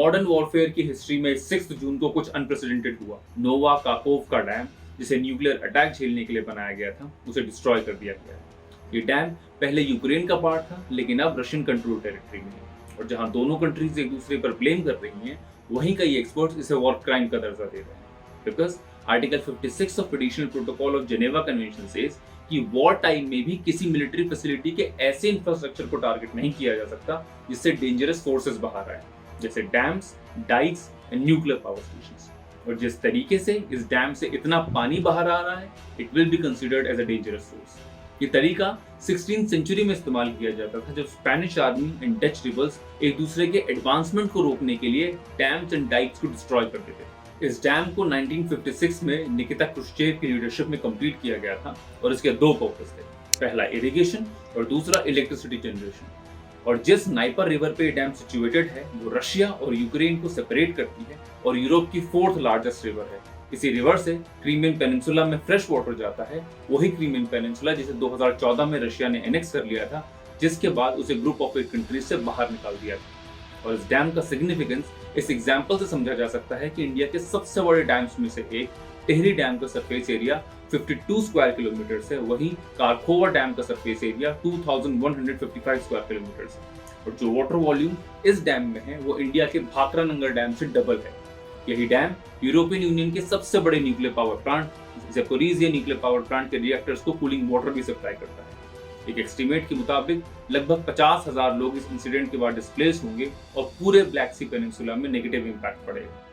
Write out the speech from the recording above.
Modern warfare की history में 6 जून को कुछ अनप्रेसिडेंटेड हुआ। नोवा काकोव डैम, जिसे न्यूक्लियर अटैक झेलने के लिए बनाया गया था, उसे डिस्ट्रॉय कर दिया गया है। ये डैम पहले यूक्रेन का पार्ट था, लेकिन अब रशियन कंट्रोल टेरिटरी में है। और जहां दोनों कंट्रीज एक दूसरे पर ब्लेम कर रही हैं, वहीं कई एक्सपर्ट्स इसे वॉर क्राइम का दर्जा दे रहे हैं। Because article 56 of additional protocol of Geneva convention says कि वॉर टाइम में भी किसी मिलिट्री फैसिलिटी के ऐसे इंफ्रास्ट्रक्चर को टारगेट नहीं किया जा सकता जिससे डेंजरस फोर्सेस बाहर आए, जैसे dams, dykes and nuclear power stations. और जिस तरीके से इस डैम से इतना पानी बाहर आ रहा है, it will be considered as a dangerous source. ये तरीका 16th सेंचुरी में इस्तेमाल किया जाता था, जब Spanish army and Dutch rebels एक दूसरे के एडवांसमेंट को रोकने के लिए डैम्स एंड डाइक्स को डिस्ट्रॉय करते थे। इस डैम को 1956 में निकिता क्रुश्चेव की लीडरशिप में कंप्लीट किया गया था और इसके दो पर्पस थे, पहला इरिगेशन और दूसरा इलेक्ट्रिसिटी जनरेशन। और जिस नाइपर रिवर पे डैम सिचुएटेड है, वो रशिया और यूक्रेन को सेपरेट करती है और यूरोप की 4th लार्जेस्ट रिवर है। इसी रिवर से क्रीमियन पेनिनसुला में फ्रेश वाटर जाता है, वही क्रीमियन पेनिनसुला जिसे 2014 में रशिया ने एनेक्स कर लिया था, जिसके बाद उसे ग्रुप ऑफ 8 कंट्रीज से बाहर निकाल दिया था। और इस डैम का सिग्निफिकेंस इस एग्जाम्पल से समझा जा सकता है कि इंडिया के सबसे बड़े डैम्स में से एक टिहरी डैम का सरफेस एरिया 52 स्क्वायर किलोमीटर है, वहीं कारखोवा डैम का सरफेस एरिया 2155 स्क्वायर किलोमीटर है। और जो वाटर वॉल्यूम इस डैम में है, वो इंडिया के भाखरा नंगर डैम से डबल है। यही डैम यूरोपियन यूनियन के सबसे बड़े nuclear power plant Zaporizhzhia nuclear power plant के रिएक्टर्स को कूलिंग वाटर भी सप्लाई करता है। एक एस्टीमेट के मुताबिक लगभग 50,000 लोग इस इंसिडेंट के बाद डिस्प्लेस होंगे और पूरे ब्लैक सी पेनिनसुला में नेगेटिव इंपैक्ट पड़ेगा।